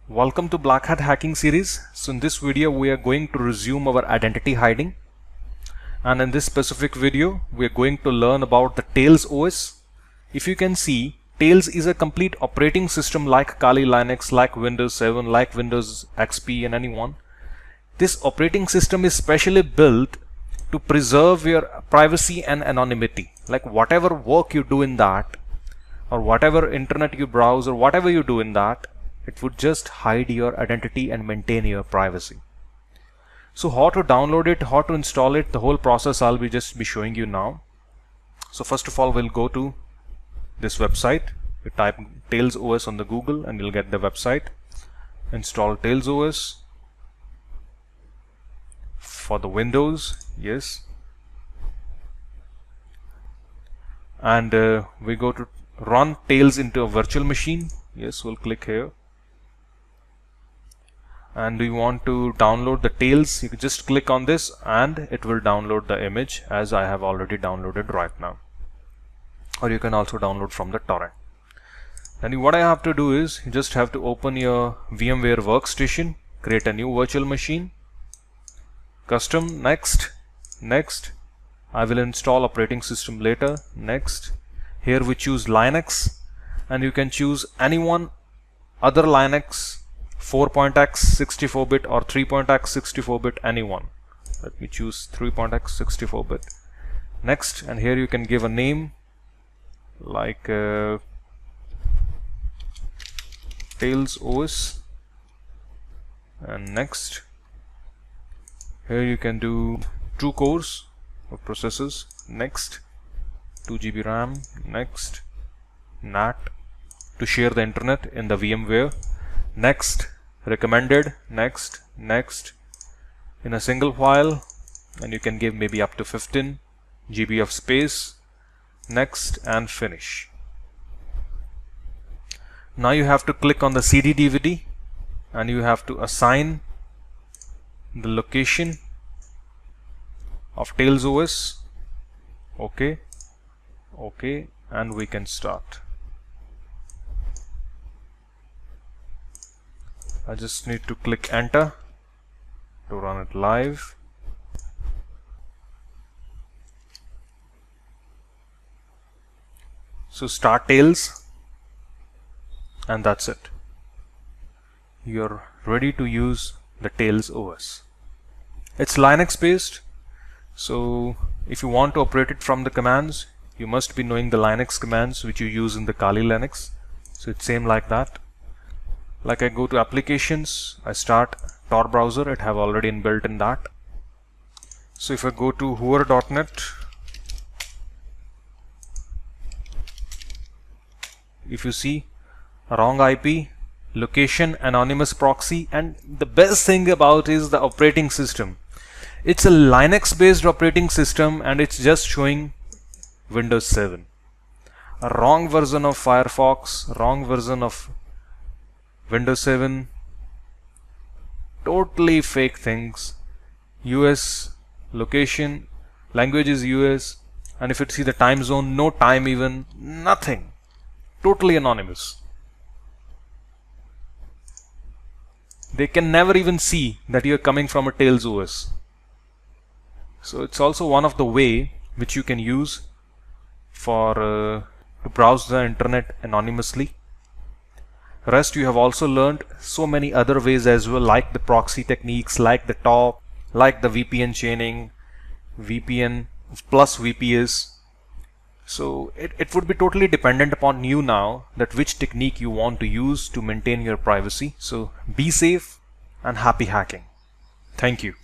Welcome to Black Hat Hacking series. So in this video we are going to resume our identity hiding, and in this specific video we are going to learn about the Tails OS. If you can see, Tails is a complete operating system like Kali Linux, like Windows 7, like Windows XP and anyone. This operating system is specially built to preserve your privacy and anonymity. Like whatever work you do in that, or whatever internet you browse, or whatever you do in that, it would just hide your identity and maintain your privacy. So how to download it, how to install it, the whole process I'll be showing you now. So first of all, we'll go to this website. You type Tails OS on the Google and you'll get the website. Install Tails OS for the Windows, yes. And we go to run Tails into a virtual machine. Yes, we'll click here. And we want to download the Tails. You can just click on this and it will download the image, as I have already downloaded right now. Or you can also download from the torrent. Then what I have to do is you just have to open your VMware workstation, create a new virtual machine, custom, next. I will install operating system later, next. Here we choose Linux, and you can choose any one other Linux, 4.x 64-bit or 3.x 64-bit, anyone. Let me choose 3.x 64-bit. Next, and here you can give a name like Tails OS, and next. Here you can do 2 cores of processors, next. 2 GB RAM, next. NAT to share the internet in the VMware, next. Recommended, next in a single file, and you can give maybe up to 15 GB of space, next, and finish. Now you have to click on the CD DVD and you have to assign the location of Tails OS. Okay, and we can start. I just need to click enter to run it live. So start Tails, and that's it. You're ready to use the Tails OS. It's Linux based, so if you want to operate it from the commands, you must be knowing the Linux commands which you use in the Kali Linux. So it's same like that. Like I go to applications, I start Tor browser, it have already inbuilt in that. So if I go to hoover.net, if you see wrong IP, location, anonymous proxy, and the best thing about is the operating system. It's a Linux based operating system and it's just showing Windows 7. A wrong version of Firefox, wrong version of Windows 7, totally fake things. US location, language is US, and if you see the time zone, no time even, nothing, totally anonymous. They can never even see that you are coming from a Tails OS. So it's also one of the way which you can use for to browse the internet anonymously. Rest you have also learned so many other ways as well, like the proxy techniques, like the top, like the VPN chaining, VPN plus VPS. So it would be totally dependent upon you now that which technique you want to use to maintain your privacy. So be safe and happy hacking. Thank you.